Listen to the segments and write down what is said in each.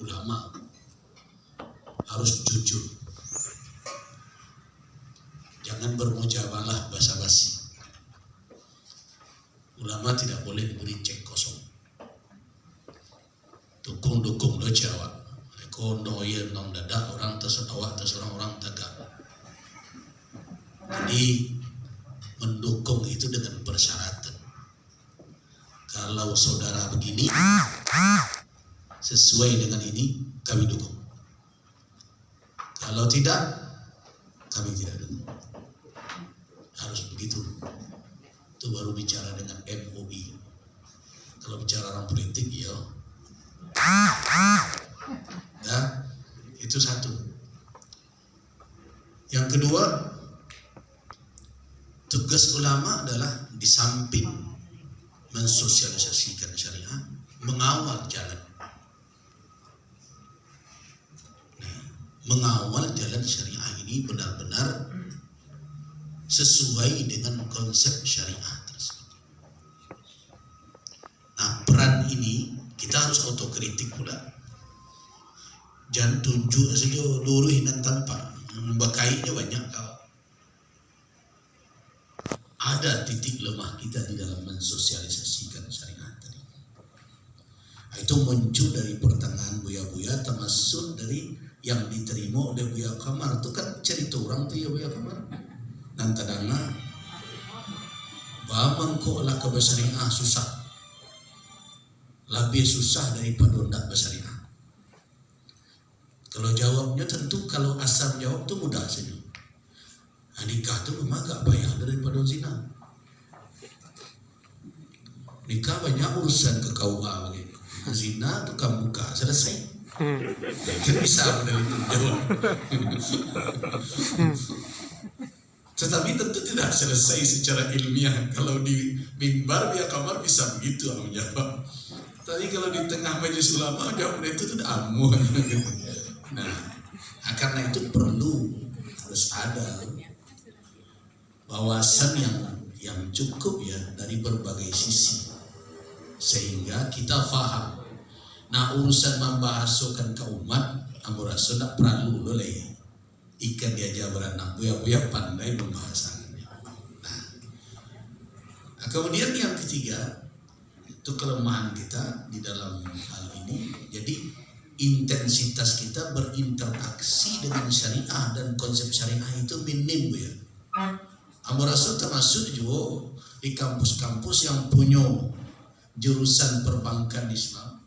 ulama harus jujur. Jangan bermujabalah basa-basi. Ulama tidak boleh diberi cek kosong. Dukung-dukung lo Jawa. Kono yen nong dadak orang terserah orang tagak. Jadi mendukung itu dengan persyaratan. Kalau saudara begini sesuai dengan ini, kami dukung. Kalau tidak, kami tidak dukung. Harus begitu. Itu baru bicara dengan MUI. Kalau bicara orang politik, ya. Nah, itu satu. Yang kedua, tugas ulama adalah di samping mensosialisasikan syariah, mengawal jalan. Nah, mengawal jalan syariah ini benar-benar sesuai dengan konsep syariah tersebut. Nah, peran ini kita harus otokritik pula. Jangan tunjuk saja luruh dan tanpa, membakainya banyak kau. Ada titik lemah kita di dalam mensosialisasikan syariat tadi. Itu muncul dari pertengahan Buya-Buya, termasuk dari yang diterima oleh Buya Kamar. Itu kan cerita orang tuh ya Buya Kamar. Dan kadang-kadang bamang kok lah kebesyariah susah, lebih susah daripada ndak bersyariah. Kalau jawabnya tentu kalau asal jawab itu mudah saja. Nikah itu memang agak banyak daripada zina. Nikah banyak urusan ke KUA begitu. Zina itu buka selesai. Kan bisa dari itu jawab. Tetapi tentu tidak selesai secara ilmiah. Kalau di mimbar Buya Kamar bisa begitu menjawab. Tapi kalau di tengah majelis ulama jawabnya itu tidak amu. Nah, karena itu perlu harus ada wawasan yang cukup ya dari berbagai sisi sehingga kita faham. Nah, urusan membahasakan ke umat, Abu Rasul tidak perlu oleh ikan diajar berenang. Buya-buya pandai membahasakannya. Nah, kemudian yang ketiga itu kelemahan kita di dalam hal ini. Jadi intensitas kita berinteraksi dengan syariah dan konsep syariah itu minim ya. Abu Rasul termasuk juga di kampus-kampus yang punya jurusan perbankan Islam.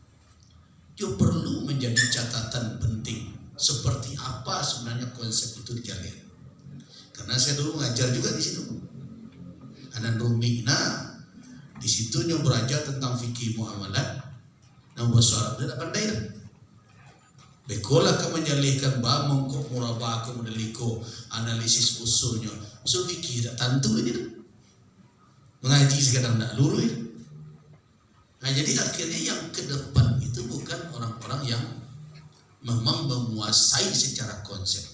Itu perlu menjadi catatan penting seperti apa sebenarnya konsep itu dijalin. Karena saya dulu ngajar juga di situ. Anan Rumi, nah di situnya belajar tentang fikih muamalat. Nah bahasa Arab tidak pandai dah. Bekolah ke menjalihkan bamong kok murabah ke mendeliko analisis usulnya. Usul fikih tak tentu aja dah. Mengaji sekadang tak luruh ya. Nah jadi akhirnya yang ke depan itu bukan orang-orang yang memang menguasai secara konsep.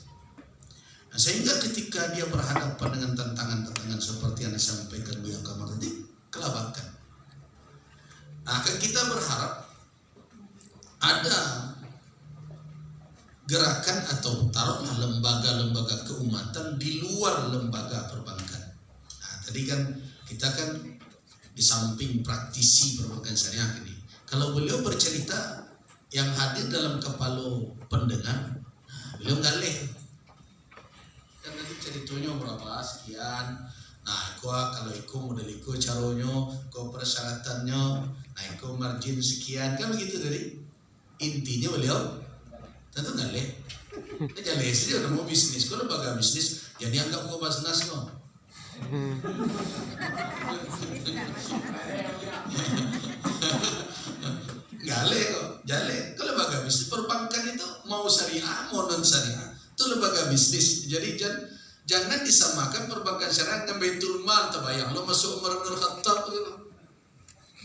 Nah, sehingga ketika dia berhadapan dengan tantangan-tantangan seperti yang disampaikan Buya Kamar tadi, kelabakan. Nah kan kita berharap ada gerakan atau taruhlah lembaga-lembaga keumatan di luar lembaga perbankan. Nah, tadi kan kita kan di samping praktisi perbankan syariah ini. Kalau beliau bercerita yang hadir dalam kepala pendengar, beliau galih. Kan tadi ceritanya berapa sekian. Nah, kalau ikut model ikut caranya, kau persyaratannya, nah ikut margin sekian kan begitu tadi. Intinya beliau tentu nggak leh, jangan leh sih udah mau bisnis, kalau lembaga bisnis, jadi anggap kau basnas kau. Nggak leh kok, jale. Kalau lembaga bisnis perbankan itu mau syariah mau non syariah, itu lembaga bisnis. Jadi jangan disamakan perbankan syariah dengan Baitul Mal, terbayang lo masuk Umar bin Khattab gitu.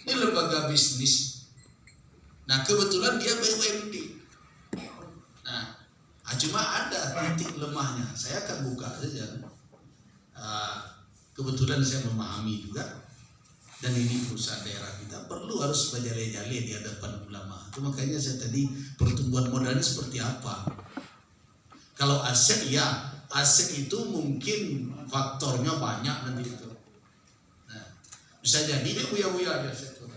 Ini lembaga bisnis. Nah kebetulan dia BUMD. Nah, cuma ada titik lemahnya. Saya akan buka saja. Kebetulan saya memahami juga Dan ini perusahaan daerah kita perlu harus berjale-jale di hadapan ulama. Itu makanya saya tadi pertumbuhan modalnya seperti apa. Kalau aset ya, aset itu mungkin faktornya banyak nanti itu. Nah, bisa jadi dia buya-buya aset itu.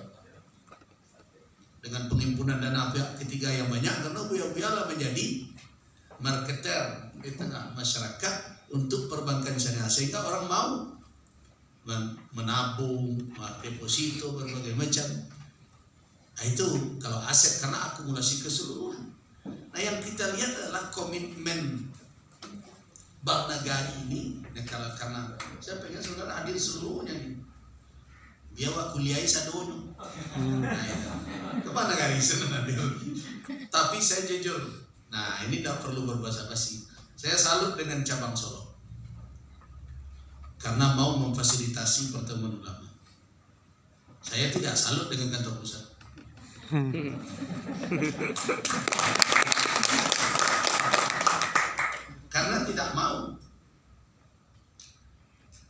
Dengan penghimpunan dana pihak ketiga yang banyak, karena buya-buya lah menjadi marketer di tengah masyarakat untuk perbankan syariah, sehingga orang mau menabung, deposito berbagai macam. Nah, itu kalau aset karena akumulasi keseluruhan. Nah, yang kita lihat adalah komitmen Bank Nagari ini. Nah, karena saya pengen saudara hadir seluruhnya ini. Biar kuliah sadonya. Nah, ke Bank Nagari sana hadir. Tapi saya jujur, nah ini tidak perlu berbahasa basi. Saya salut dengan cabang Solo. Karena mau memfasilitasi pertemuan ulama. Saya tidak salut dengan kantor pusat. Karena tidak mau.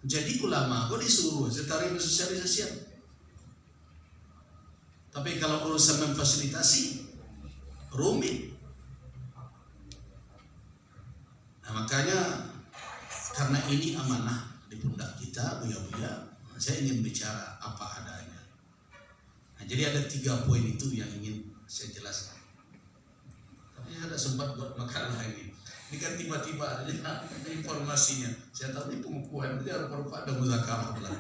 Jadi ulama kok disuruh setara sosialisasi. Tapi kalau urusan memfasilitasi rumit. Nah, makanya karena ini amanah di pundak kita, buya-buya, saya ingin bicara apa adanya. Nah, jadi ada 3 poin itu yang ingin saya jelaskan. Tapi saya tidak sempat buat makalah ini. Ini kan tiba-tiba aja informasinya. Saya tahu ini pengukuhan, jadi harus ada muzakarah pula.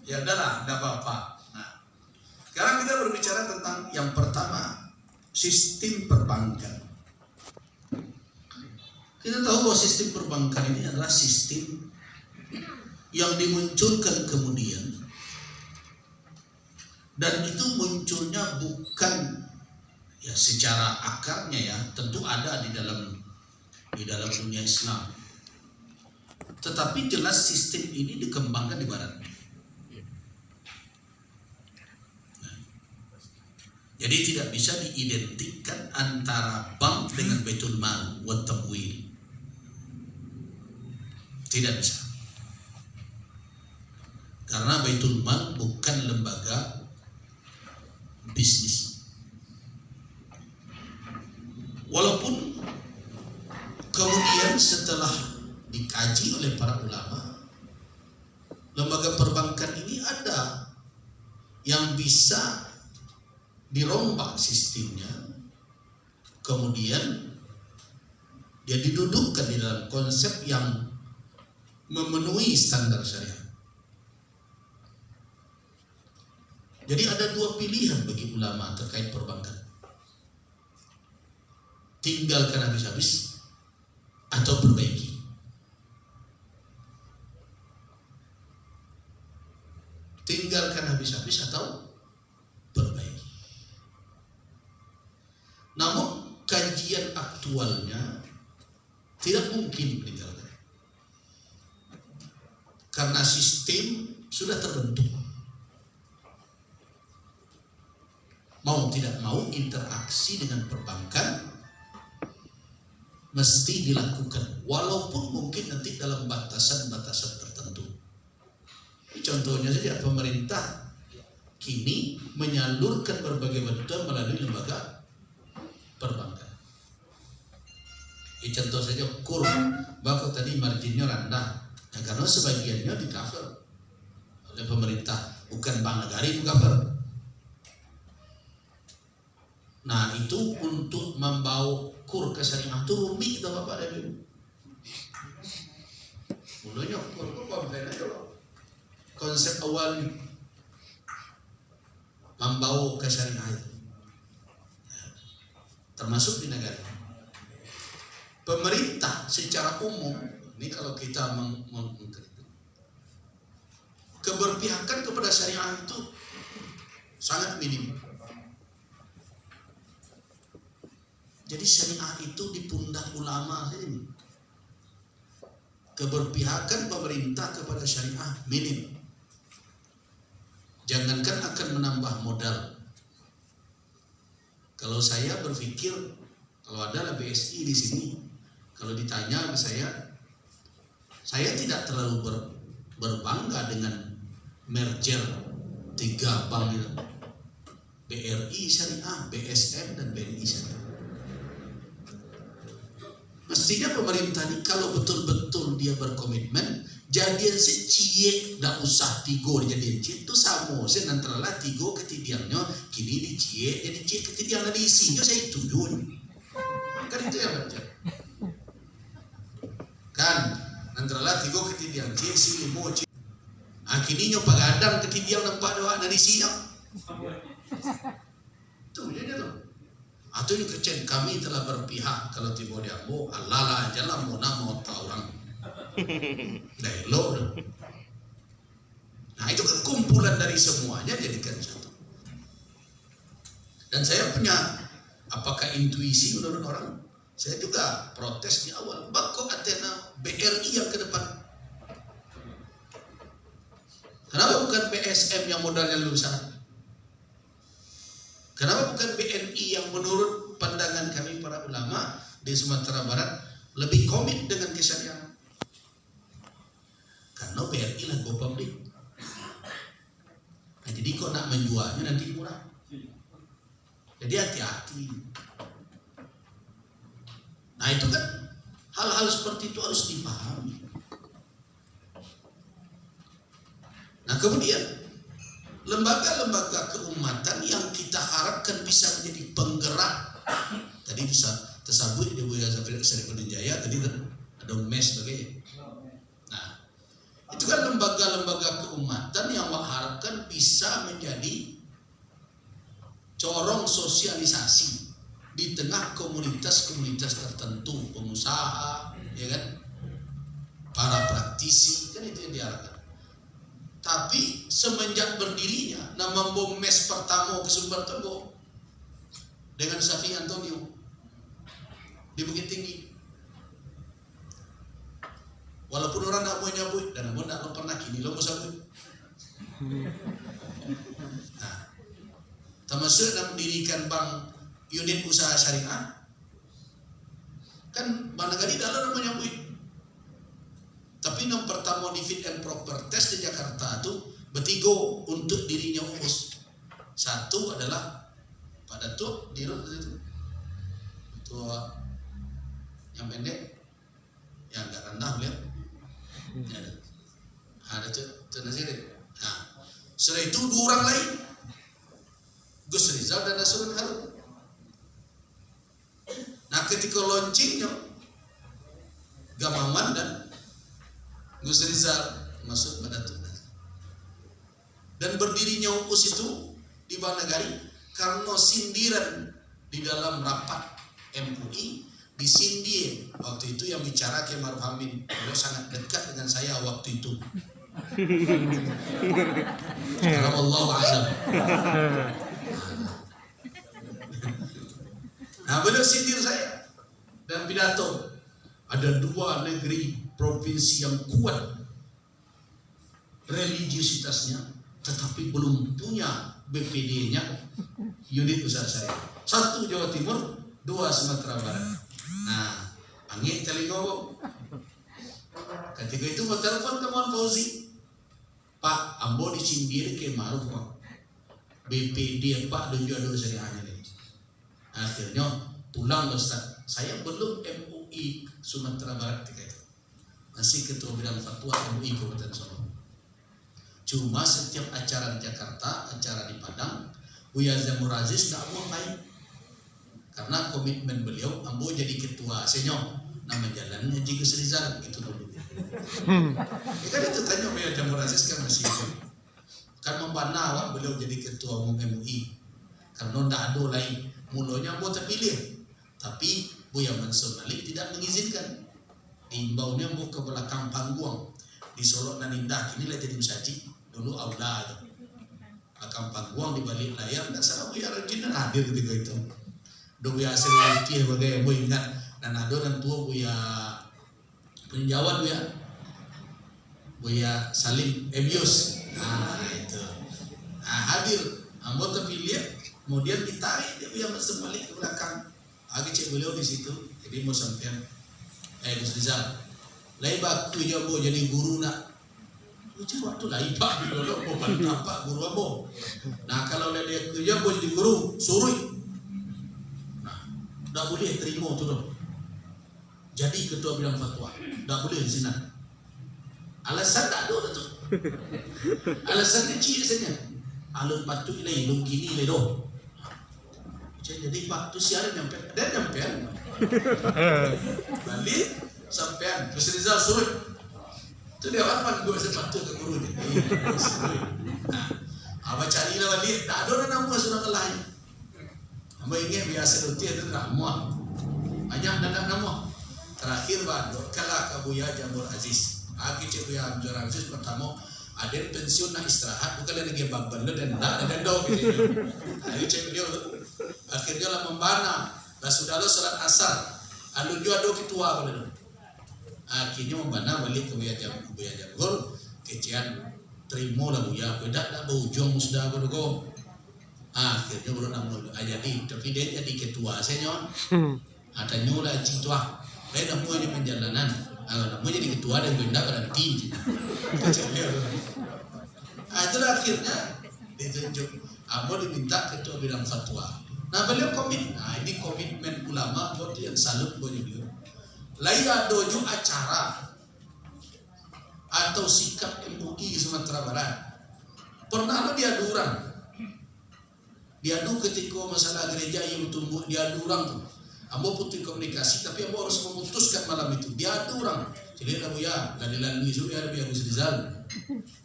Ya udahlah, tidak apa-apa. Nah, sekarang kita berbicara tentang yang pertama, sistem perbankan. Kita tahu bahwa sistem perbankan ini adalah sistem yang dimunculkan kemudian, dan itu munculnya bukan ya secara akarnya ya, tentu ada di dalam dunia Islam, tetapi jelas sistem ini dikembangkan di Barat. Nah, jadi tidak bisa diidentikan antara bank dengan Baitul Mal wa Tamwil. Tidak bisa. Karena Baitul Mal bukan lembaga bisnis. Walaupun kemudian setelah dikaji oleh para ulama, lembaga perbankan ini ada yang bisa dirombak sistemnya, kemudian dia didudukkan di dalam konsep yang memenuhi standar syariah. Jadi ada 2 pilihan bagi ulama terkait perbankan. Tinggalkan habis-habis atau perbaiki. Tinggalkan habis-habis atau perbaiki. Namun kajian aktualnya tidak mungkin meninggalkan. Karena sistem sudah terbentuk. Mau tidak mau interaksi dengan perbankan mesti dilakukan, walaupun mungkin nanti dalam batasan-batasan tertentu. Contohnya saja pemerintah kini menyalurkan berbagai bantuan melalui lembaga perbankan. Contoh saja kur, bahkan tadi marginnya rendah. Nah, karena sebagiannya di cover oleh pemerintah, bukan Bank Nagari itu cover. Nah, itu untuk membawa kur ke syariah itu rumit kita Bapak dan Ibu. Mulanya kur itu komplain aja loh. Konsep awal membawa ke syariah itu, termasuk di negara. Pemerintah secara umum, ini kalau kita keberpihakan kepada syariah itu sangat minim. Jadi syariah itu di pundak ulama ini. Keberpihakan pemerintah kepada syariah minim. Jangankan akan menambah modal. Kalau saya berpikir, kalau ada BSI di sini, kalau ditanya ke saya tidak terlalu berbangga dengan merger 3 bank itu, BRI Syariah, BSM dan BNI Syariah. Mestinya pemerintah ini kalau betul-betul dia berkomitmen jadian cie dak usah tigo jadian cie itu sama sen antara lah tigo ketidiannya kini di cie jadi cie ketidian ada isinya saya tujuh kan itu yang baca kan antara lah tigo ketidian cie si limo cie kini nyo pagadang ketidian nampak doa dari isinya tuh jadi tuh atau yang kecil kami telah berpihak kalau tiba dia mau Allah jalan mau nama orang lo. Nah itu kan kumpulan dari semuanya jadikan satu. Dan saya punya apakah intuisi menurut orang? Saya juga protes di awal. Bako Athena BRI yang ke depan. Kenapa bukan BSM yang modalnya lulusan? Kenapa bukan BNI yang menurut pandangan kami para ulama di Sumatera Barat lebih komit dengan kesyariahan? Karena BRI lah go public. Nah, jadi kok nak menjualnya nanti murah. Jadi hati-hati. Nah itu kan hal-hal seperti itu harus dipahami. Nah kemudian lembaga-lembaga keumatan yang kita harapkan bisa menjadi penggerak. Tadi bisa tersabut di Buya Sarifudin Jaya tadi ada mes sebagainya. Itu kan lembaga-lembaga keumatan yang harapkan bisa menjadi corong sosialisasi di tengah komunitas-komunitas tertentu, pengusaha, ya kan, para praktisi, kan itu yang diharapkan. Tapi semenjak berdirinya nama bom mes pertama ke Sumber Togo dengan Safi Antonio di Bukit Tinggi. Walaupun orang tak mau nyabut dan mau tak pernah kini lo mau sabut. Nah, termasuk dalam mendirikan bank unit usaha syariah, kan bank negara dalam namanya nyabut. Tapi yang pertama di fit and proper test di Jakarta itu bertiga untuk dirinya urus. Satu adalah Pak Datuk di itu ketua yang pendek, yang agak rendah beliau. Ada tuh nasi deh. Nah, setelah itu 2 orang lain, Gus Rizal dan Nasrul Harun. Nah, ketika launchingnya, Gamawan dan Gus Rizal masuk pada tunas. Dan berdirinya UUS itu di Bank Negari karena sindiran di dalam rapat MUI. Disindir waktu itu yang bicara Kiai Ma'ruf Amin, beliau sangat dekat dengan saya waktu itu. Sekarang Allah a'lam. Nah beliau sindir saya dan pidato. Ada 2 negeri provinsi yang kuat religiusitasnya, tetapi belum punya BPD-nya unit usaha syariah. 1 Jawa Timur, 2 Sumatera Barat. Nah, angin telingo. Ketika itu mau telepon teman Fauzi, Pak, ambo disindir ke Ma'ruf BPD Pak dan juga syariahnya nih. Akhirnya pulang Ustaz. Saya belum MUI Sumatera Barat ketika itu. Masih ketua bidang fatwa MUI Kabupaten Solo. Cuma setiap acara di Jakarta, acara di Padang, Buya Zamur Aziz tidak mau main. Karena komitmen beliau, ambo jadi ketua senior, nama jalannya Haji Gus Rizal gitu dulu. Ya kan itu tanya Buya Zamur Aziz kan masih itu. Kan membana awak beliau jadi ketua umum MUI. Karena tidak ada lain, mulanya ambo terpilih. Tapi Buya Mansur Malik tidak mengizinkan. Diimbaunya ambo ke belakang panggung di Solo dan Indah, inilah jadi usaji dulu aula itu. Belakang panggung di balik layar, tidak salah Buya Rajin hadir ketika itu. Do Buya Sri bagai Buya ingat dan ada dan tua Buya penjawat Buya Salim Ebius. Nah itu. Nah, hadir ambo terpilih, kemudian ditarik dia Buya Mansur Malik ke belakang. Cek beliau di situ. Jadi mau sampean Gus Rizal. Lai baku ya bo jadi guru nak. Uji waktu lain pak bilolo mau bantah pak guru abo. Nah kalau dia kerja boleh di guru suruh. Nah, tidak boleh terima tu dong. Jadi ketua bidang fatwa, tidak boleh di sini. Alasan tak ada tu. Alasan kecil saja. Alun patut ilai, lung kini ilai doh. Jadi pak tu siaran nyampe, dan nyampe. Balik sampean, Mas Rizal suruh. Itu dia apa gue sepatu ke guru ni. Abah carilah balik, tak ada orang nama sudah lain. Abah ingin biasa rutin itu nama. Banyak dan nama. Terakhir bandok kalah kabuya Jamur Aziz. Aki cek buya Jamur Aziz pertama ada pensiun nak istirahat bukan lagi babban dan nak dau gitu. Ayo cek dia. Akhirnya lah membana. Lah sudah lo salat asar. Anu juga do ketua pada. Akhirnya membana balik ke buya Jamur. Kecian terima lah buya. Bedak nak berujung sudah bergo. Akhirnya baru nak mulu. Jadi tapi dia jadi ketua saya nyon. Ada nyula cintua. Lain namanya penjalanan. Namanya jadi ketua dan benda berhenti. Itulah akhirnya ditunjuk. Abo diminta ketua bidang fatwa. Nah beliau komit. Nah ini komitmen ulama buat yang salut buat beliau. Lain ada juga acara atau sikap MUI Sumatera Barat. Pernah lo diadu orang. Diadu ketika masalah gereja yang tumbuh diadu orang tuh. Ambo putih komunikasi, tapi ambo harus memutuskan malam itu. Diadu orang. Jadi ada buya, dari lalu isu ya ada buya Gus Rizal.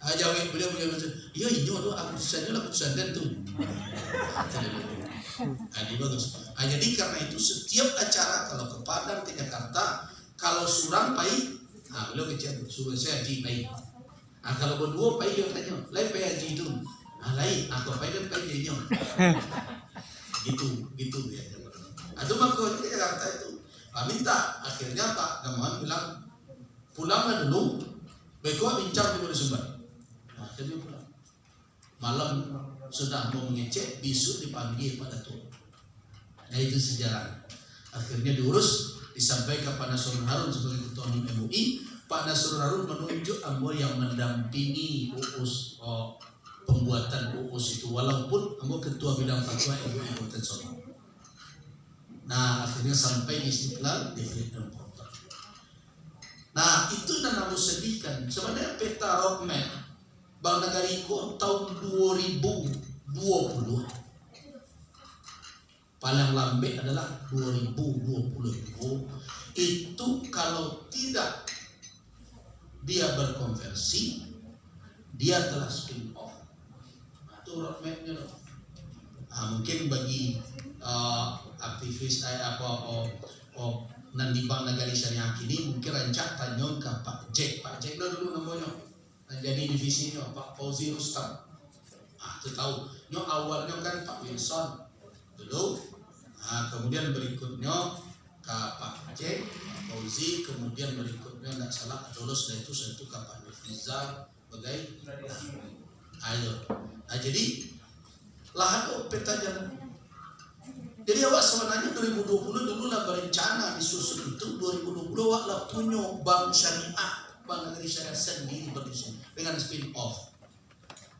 Aja beliau macam, iya ini ada keputusannya lah keputusan dan tuh. Ini bagus. Jadi karena itu setiap acara kalau ke Padang ke Jakarta, kalau surang pai, beliau kecil suruh saya haji pai. Kalau berdua pai dia tanya, lain pai haji itu, lain aku pai dan pai dia. Gitu ya. Atau maka ke Jakarta itu, minta akhirnya Pak Gamawan bilang pulanglah dulu, besok bincang dulu di Sumbar. Akhirnya pulang. Malam sudah mau mengecek, besok dipanggil pada tuh. Nah itu sejarah. Akhirnya diurus, disampaikan Pak Nasrul Harun sebagai ketua MUI. Pak Nasrul Harun menunjuk Ambo yang mendampingi UUS pembuatan UUS itu, walaupun Ambo ketua bidang fatwa MUI Kabupaten Solo. Nah akhirnya sampai di Istiqlal di Freedom Portal. Nah itu dan harus sedihkan. Sebenarnya peta roadmap Bank Nagariku tahun 2020 paling lambat adalah 2020. Itu kalau tidak dia berkonversi, dia telah spin off. Itu roadmapnya loh. Mungkin bagi aktivis nanti Bank Nagari Syariah ini mungkin rancak tanya ke Pak Jack dulu namanya jadi divisinya Pak Fauzi Rustam. Itu tahu. Awalnya kan Pak Wilson dulu. Kemudian berikutnya ke Pak Jack, Pak Fauzi, kemudian berikutnya nggak salah lulus dari itu ke Pak Nufrizal sebagai ayo. Jadi lah ada peta jalan. Jadi awak sebenarnya 2020 dulu lah berencana disusun itu 2020 awak lah punya bank syariah, Bank Nagari Syariah sendiri berdiri dengan spin off.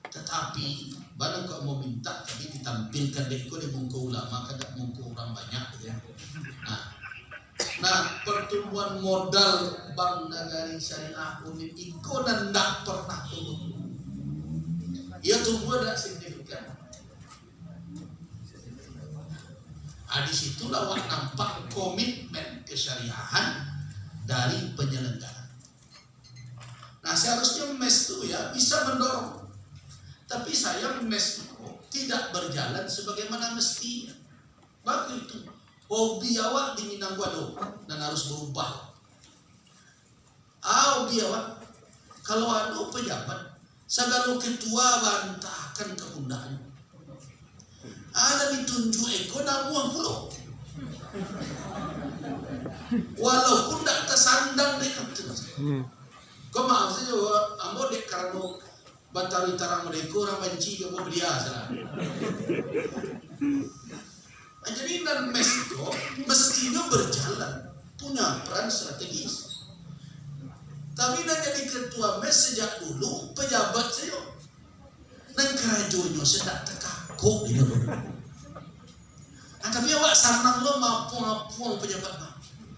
Tetapi barang kau mau minta tapi ditampilkan deko di muka ulama kadang muka orang banyak gitu ya. Nah pertumbuhan modal Bank Nagari Syariah Unit itu dan tidak pernah tumbuh. Ia tumbuh tidak signifikan. Di situlah awak nampak komitmen kesyariahan dari penyelenggara. Nah seharusnya MES itu ya bisa mendorong, tapi sayang MES itu tidak berjalan sebagaimana mestinya. Waktu itu hobi awak di Minang Guado dan harus berubah. Hobi awak kalau ada pejabat, segala ketua bantahkan ke pundaknya. Ada ditunjuk ekonomi pulau, walaupun tidak tersandang dekat. Kau maaf saja, ambo dek karena batari tarang mereka orang benci ke dia salah. Jadi dan Meksiko mestinya berjalan, punya peran strategis. Tapi nak jadi ketua mes sejak dulu pejabat saya. Nang kerajonyo sedak tekakuk dia lo. Tapi awak sanang lo mapuang pejabat mah.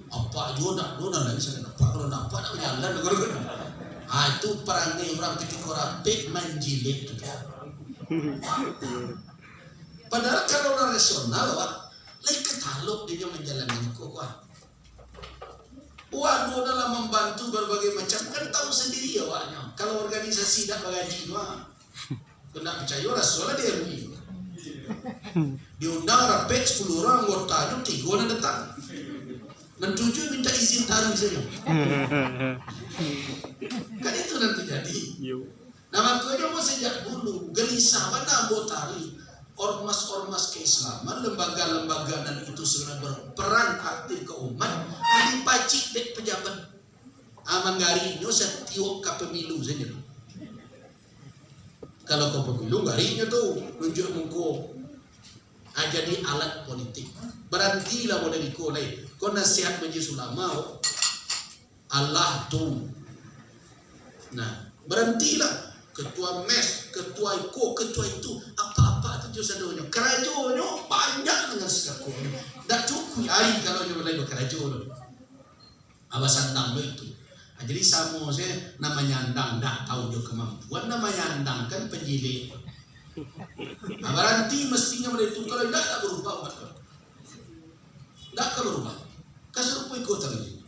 Apa juga lo lagi saya nampak kalau nampak nak berjalan lo. Itu perangai orang ketika rapi menjilik tu. Padahal kalau orang rasional awak lagi ketaluk dia menjalani kuah. Waduh dalam membantu berbagai macam kan tahu sendiri awaknya. Kalau organisasi tak bergaji doang. Kena percaya rasulullah dia rugi. Diundang rapet 10 orang anggotanya 3 orang datang. Dan 7 minta izin taruh saja. Kan itu nanti jadi. Nah makanya mau sejak dulu gelisah mana botari ormas-ormas keislaman, lembaga-lembaga dan itu sebenarnya berperan aktif ke umat. Ini pacik dek pejabat. Manggarinya setiap ke pemilu saja. Kalau ke pemilu garinya tuh nunjuk muka. Jadi alat politik. Berhentilah mau dari kolai. Kau nasihat majlis ulama Allah tuh. Nah berhentilah. Ketua mes, ketua iko, ketua itu apa-apa itu sadonya. Kerajonyo banyak dengan sekakunya. Tak cukup hari kalau dia mulai berkerajon. Abah sandang itu. Jadi sama saya namanya andang tak tahu dia kemampuan. Namanya andang kan penjilik. Berhenti mestinya mulai itu kalau tidak berubah umat. Tak berubah. Keserupa ikut lagi.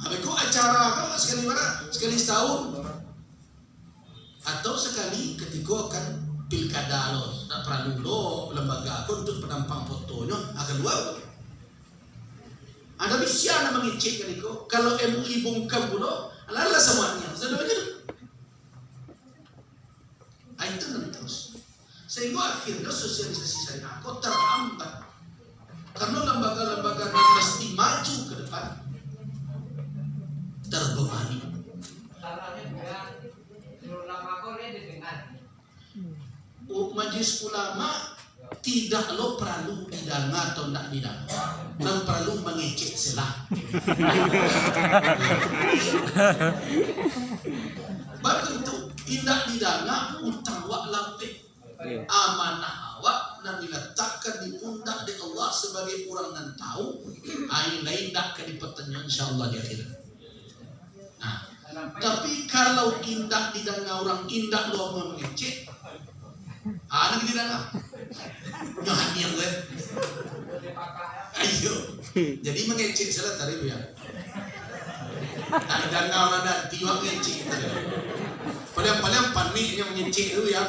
Apa kau acara kau sekali mana? Sekali setahun. Atau sekali ketika akan pilkada lo, tak perlu lo lembaga aku untuk penampang fotonya akan luar. Ada bisa nak mengecek kan itu. Kalau MUI bungkam pula, ala semuanya, semuanya. Itu nanti terus. Sehingga akhirnya sosialisasi syariah aku terhambat. Karena lembaga-lembaga yang mesti maju ke depan terbebani. Majelis ulama tidak lo perlu didanga atau tidak didanga, dan perlu mengecek selah. Baru itu tidak didanga utang wak lampe amanah awak dan diletakkan di pundak di Allah sebagai orang yang tahu ain lain tak ke dipertanyaan insyaallah di akhirat. Nah, tapi kalau indak didanga orang indak lo mengecek anak didanga jangan yang gue ayo jadi mengecek salah tadi ya didanga mana tiwak ngecek paling paniknya mengecek itu ya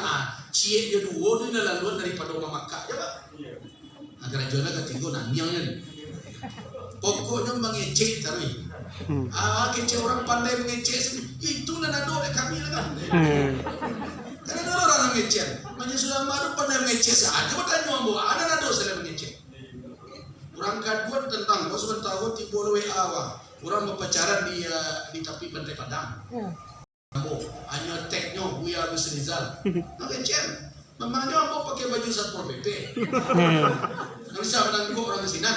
cie dia dua itu laluan daripada orang Makkah ya pak agar jualnya ketiga nanyang kan pokoknya mengecek tadi kecek orang pandai mengecek itu nado kami lah kan karena ada orang mengecek majelis ulama itu pandai mengecek saja bertanya bahwa ada nado saya mengecek orang kaduan tentang kau sebentar kau tiba WA orang berpacaran di tepi Pantai Padang hanya teknya Buya Agus Rizal mengecek memangnya mau pakai baju Satpol PP nggak bisa menangkap orang kesinan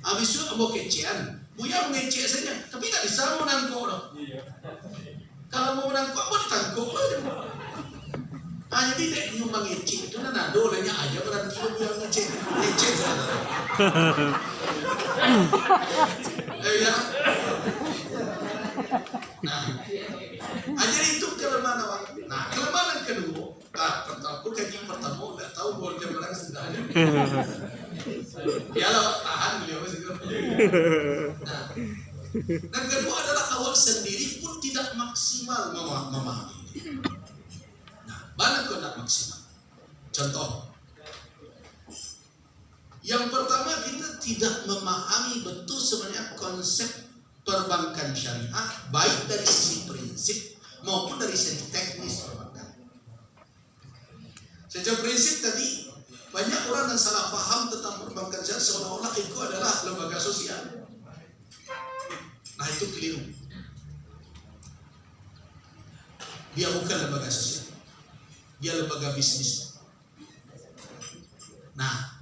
habis itu mau kecean Buya mengecek saja tapi tak bisa menangkap loh kalau mau menangkap mau ditangkap loh jadi dek nyumbang ngecek itu nado lanya aja berarti lo Buya ngecek ya nah jadi itu kelemahan awak. Nah kelemahan kedua aku kaji pertama nggak tahu bahwa dia berang sudah ada ya awak tahan beliau nah dan kedua adalah awak sendiri pun tidak maksimal memahami ini. Nah mana kau tidak maksimal contoh yang pertama kita tidak memahami betul sebenarnya konsep perbankan syariah baik dari sisi prinsip maupun dari sisi teknis perbankan. Secara prinsip tadi banyak orang yang salah paham tentang perbankan syariah seolah-olah itu adalah lembaga sosial. Nah itu keliru. Dia bukan lembaga sosial. Dia lembaga bisnis. Nah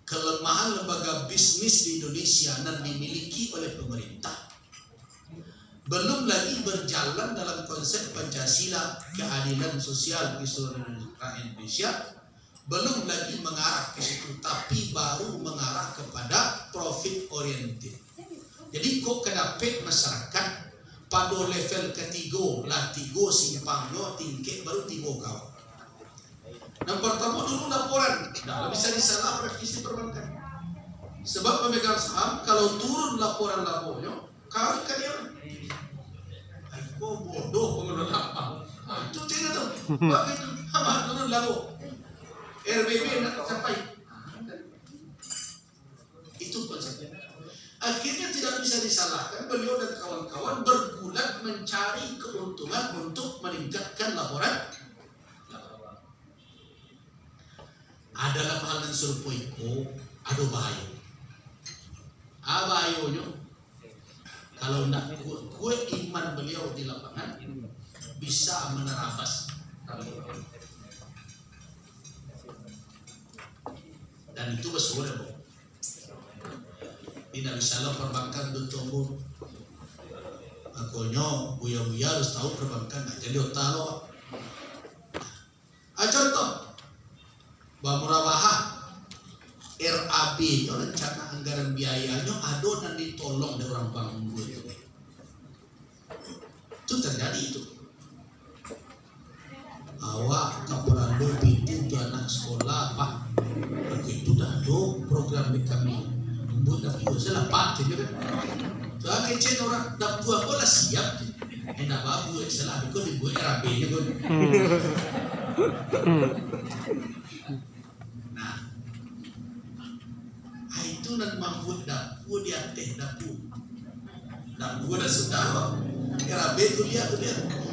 kelemahan lembaga bisnis di Indonesia dan dimiliki oleh pemerintah Belum lagi berjalan dalam konsep Pancasila, keadilan sosial di seluruh rakyat Indonesia. Belum lagi mengarah ke situ, tapi baru mengarah kepada profit oriented. Jadi kok kedapet masyarakat pada level ketiga lah, tiga simpangnya tingkek baru tiga kawan. Yang pertama dulu laporan, tidak bisa disalah praktisi perbankan. Sebab pemegang saham kalau turun laporan-lapornya, kali kalian, aku bodoh pengelola lapang. Itu tidak tuh, begitu, apa turun lapor, RBB nak capai. Itu konsepnya. Akhirnya tidak bisa disalahkan, beliau dan kawan-kawan bergulat mencari keuntungan untuk meningkatkan laporan. Dalam hal yang serupa itu ada bahaya. Bahayanya kalau nak kue iman beliau di lapangan bisa menerabas. Dan itu bersuara. Tidak bisa lo perbankan itu tumbuh. Makanya buya-buya harus tahu perbankan. Jadi otak lo. Contoh, Bamurabaha RAB itu rencana anggaran biayanya ada dan ditolong dari orang bank itu terjadi itu. Awak kaporan lo pintu anak sekolah pak, itu dah ada program di kami. Buat dapur saya pak, jadi kan. Soalnya kecil orang dapur aku lah siap. Enak babu salah, aku dibuat RAB-nya kan. Nah, itu nak mampu dapur di atas dapur. Dapur dah sudah. RAB tu lihat.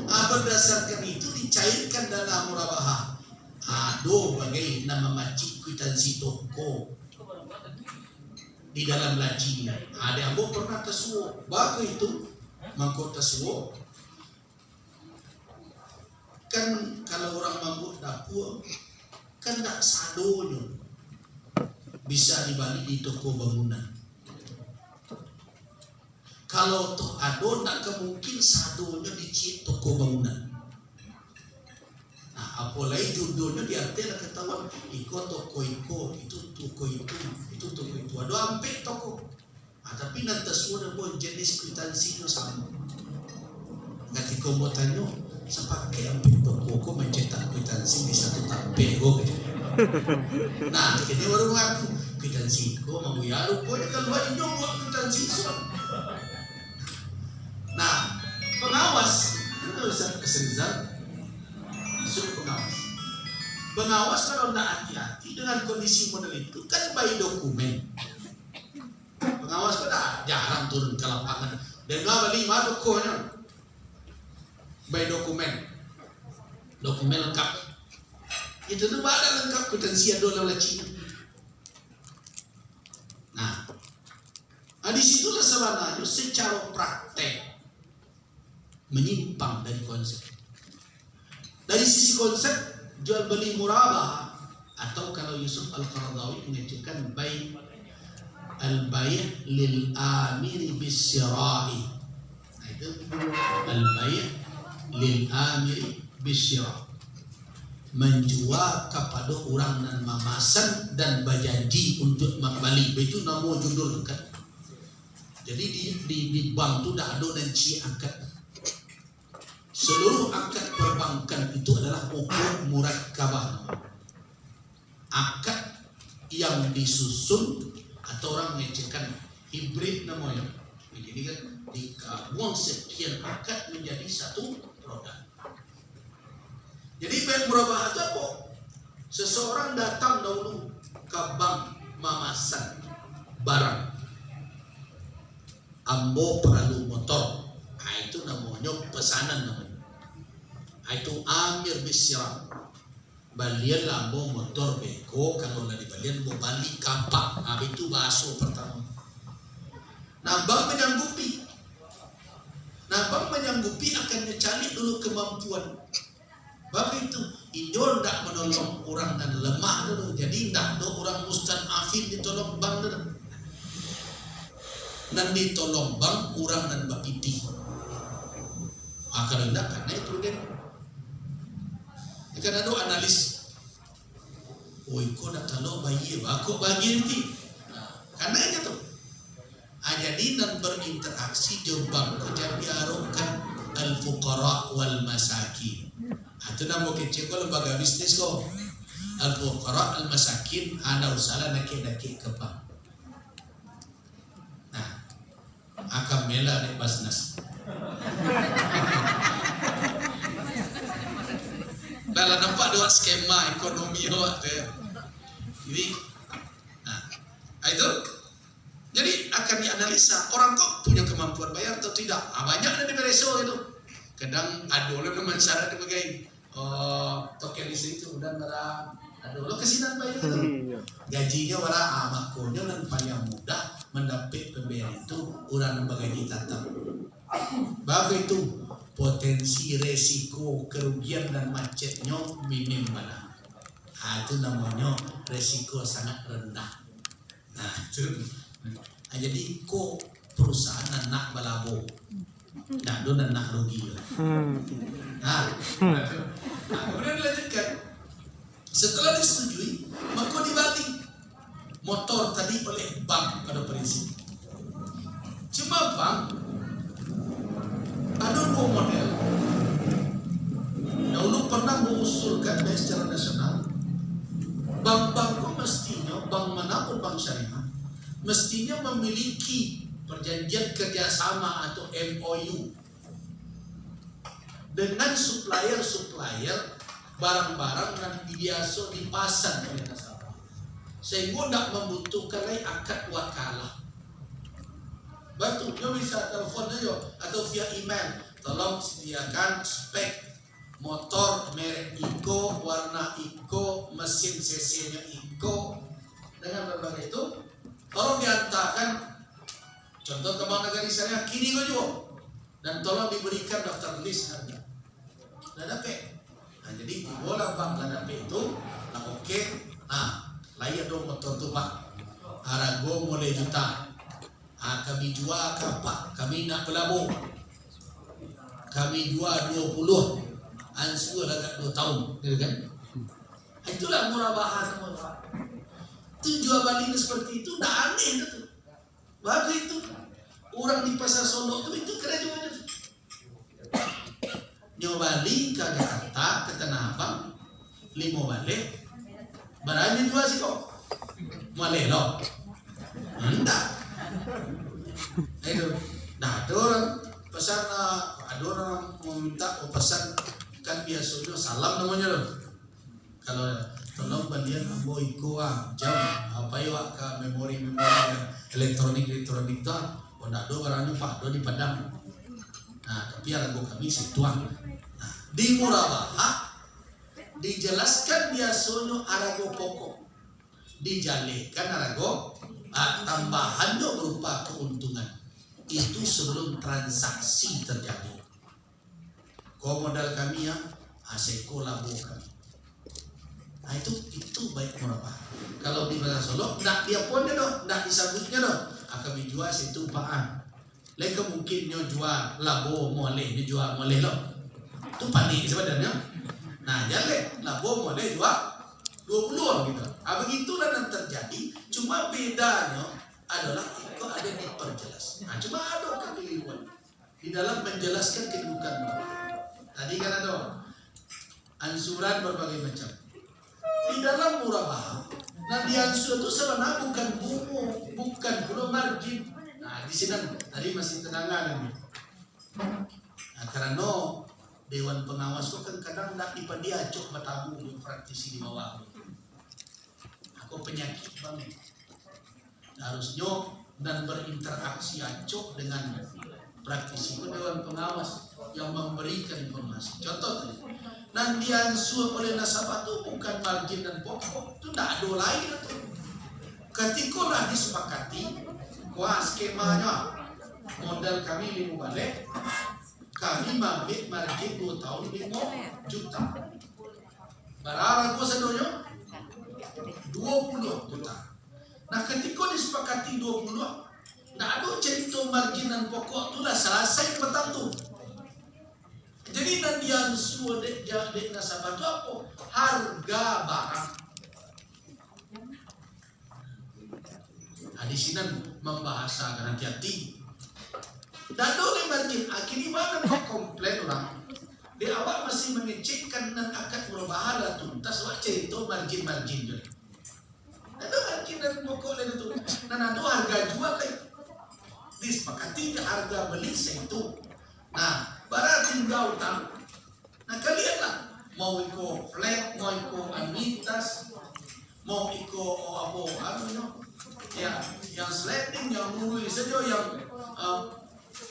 Berdasarkan itu dicairkan dana murabaha. Aduh, bagai nama macik kwitansi toko di dalam lacinya. Ada yang pernah tersuo. Bagus itu mangkota suo. Kan kalau orang mampu dapur kan tak sadonya bisa dibalik di toko bangunan. Kalau toh ado tak kemungkin sadonya di toko bangunan. Nah, apalagi judulnya di atas ketahuan iko toko iko itu toko itu toko itu. Ada hampir toko. Tapi nanti semua pun jenis kwitansinya sama. Nanti kau mau tanya, sepakai hampir toko kau mencetak kwitansi di satu tampil kau gitu. Nah, ini baru mengaku kwitansi kau mau ya rupanya kalau ada buat kwitansi so. Nah, pengawas Ustaz Rizal masuk pengawas kalau tidak hati-hati dengan kondisi model itu kan by dokumen. Pengawas pada jarang turun ke lapangan dan nggak lima tokohnya by dokumen lengkap. Itu tuh ada lengkap kwitansi dolar Cina. Nah, disitulah sebenarnya secara praktek menyimpang dari konsep. Dari sisi konsep jual beli murabah atau kalau Yusuf Al-Qaradawi mengajarkan al-bay' lil amiri bisyira'i. Nah, itu al-bay' lil amiri bisyira', menjual kepada orang dan memasan dan berjanji untuk membeli. Itu nama judul kan. Jadi di bank itu dah ada dan akad. Seluruh akad perbankan itu adalah uqud murakkabah. Akad yang disusun atau orang mengajarkan hibrid namanya. Jadi kan digabung sekian akad menjadi satu produk. Jadi bank murabah itu apa? Seseorang datang dahulu ke bank memesan barang. Ambo perlu motor. Nah, itu namanya pesanan namanya. Itu amir bisyirah. Balian lambo motor beko kalau lagi balian mau balik kapak. Nah, itu bahasa pertama. Nah, bank menyanggupi akan mencari dulu kemampuan. Bapak itu Indo tidak menolong orang dan lemah dulu. Jadi tidak ada orang mustadafin ditolong bank dulu. Dan ditolong bank orang dan bapiti. Kalau tidak karena itu prudent. Kan ada analis. Kok nak kalau bayi, aku bagi nanti. Karena itu tuh. Jadi dan berinteraksi jebang kerja biarukan al-fuqara wal masakin. Itu nama kecil ko lembaga bisnis ko. Al-fuqara al-masakin ada usaha nakik kepang. Nah, akan mela di Basnas. Dalam nampak dua skema ekonomi awak tu. Jadi, nah, itu. Jadi akan dianalisa orang kok punya kemampuan bayar atau tidak. Banyak dari bereso itu. Kadang ada orang memang syarat sebagai token listrik itu udah bara ada orang kesinan bayar itu. Gajinya bara makonya dan paling mudah mendapat pembayar itu orang yang gaji tetap. Bagai itu potensi resiko kerugian dan macetnya minim mana. Itu namanya resiko sangat rendah. Nah itu. Jadi kok perusahaan nak balabo, nak don nak rugi. Nah, kemudian dilanjutkan. Setelah disetujui, maka dibalik motor tadi oleh bank pada prinsip. Cuma bank ada dua model. Dahulu pernah mengusulkan secara nasional, bank-bank mestinya, bank manapun bank syariah, mestinya memiliki perjanjian kerjasama atau MOU dengan supplier barang-barang yang biasa dipasang oleh nasabah, sehingga tidak membutuhkan lagi akad wakalah. Betul, bisa telepon aja atau via email, tolong sediakan spek motor merek Iko, warna Iko, mesin cc-nya Iko, dengan berbagai itu. Tolong diantarkan contoh ke Bank Negara Syariah kini juga, dan tolong diberikan daftar list harga. Nah dapat. Nah jadi bola bank lah dapat itu. Nah oke. Nah layak dong motor tu pak. Harga mulai juta. Kami jual kapak. Kami nak pelabur. Kami jual 20. Ansu agak 2 tahun, gitu kan? Itulah murabahan pak. Jual beli seperti itu, dah aneh itu. Bagus itu. Orang di pasar Solo itu keren juga itu. Nyoba beli ke Jakarta, ke Tanah Abang, 5 balik, berani jual sih kok. Malih loh. Enggak. Itu. Nah ada orang pesan, ada orang meminta pesan kan biasanya salam namanya loh. Kalau tolong kalian ambo iko jam apa ya ke memori elektronik tu ndak do barangnya pak do di Padang. Nah tapi arago kami situang. Nah di murabaha dijelaskan biasanya arago pokok, dijalikan arago tambahannya berupa keuntungan itu sebelum transaksi terjadi. Kau modal kami ya aseko labo kami. Nah itu baik murabah. Kalau di Pasar Solo, nak dia pun dah, nak disambutnya dah. Kami jual situ paan. Lain kemungkinnya jual labo moleh, ni jual moleh loh. Itu panik sebenarnya. Nah jadi labo moleh jual 20 gitu. Begitulah yang terjadi. Cuma bedanya adalah itu ada diperjelas. Nah cuma ada kekeliruan di dalam menjelaskan kedudukan murabah. Tadi kan ada ansuran berbagai macam. Di dalam murabah, nah di ansur itu sebenarnya bukan bunga, bukan pula margin. Nah di sini tadi masih tenangan ini. Nah karena Dewan Pengawas itu kan kadang tidak dipadiacok bertamu di praktisi di bawah. Aku penyakit banget. Harusnya dan berinteraksi acok dengan praktisi itu Dewan Pengawas yang memberikan informasi. Contoh tadi. Dan diansur oleh nasabah itu bukan margin dan pokok, itu tidak ada lain itu. Ketika dah disepakati, wah skemanya modal kami 5 balik, kami ambil margin 2 tahun 5 juta. Berapa sedoyo? 20 juta. Nah ketika disepakati 20, tidak ada cerita margin dan pokok itu dah selesai petang tu. Jadi nandian suade jadi nasabah itu apa? Harga barang. Di sini membahasakan hati-hati. Dan dole margin, akhirnya mana kau komplain orang. Di awal masih mengecekkan dan akad murabaha tuntas wajah itu margin tu. Ada margin dan pokok lain itu. Dan ada harga jual lain. Disepakati harga beli itu. Nah, berarti tinggal utang. Nah kalian lah mau ikut flat, mau ikut amitas, mau ikut yang sliding, yang mulai saja, yang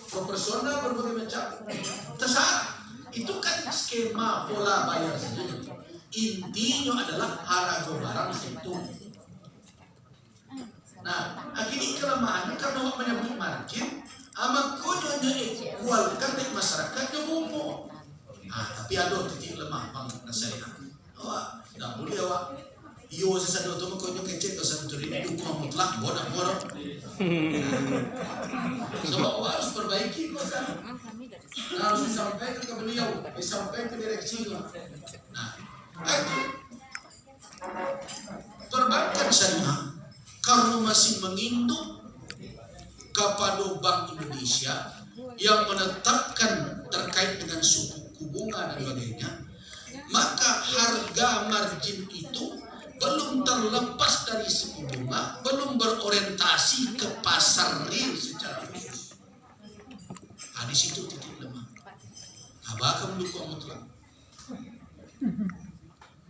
proporsional berbagai macam. Terserah. Itu kan skema pola bayar saja. Intinya adalah harga barang itu. Nah, akhirnya kelemahannya karena awak menyebut margin, amak kodenya equalkan di masyarakatnya umum. Tapi ada titik lemah bang syariah. Awak tidak boleh awak. Iyo sesuatu tu makanya kecil tu satu ini hukum mutlak bodoh. So awak harus perbaiki kau kan. Harus disampaikan ke beliau, disampaikan ke direksi. Nah, itu perbankan syariah karena masih menginduk kepada Bank Indonesia yang menetapkan terkait dengan suku bunga dan sebagainya, maka harga margin itu belum terlepas dari suku bunga, belum berorientasi ke pasar real secara khusus. Di situ titik lemah. Bahkan mendukung mutlak.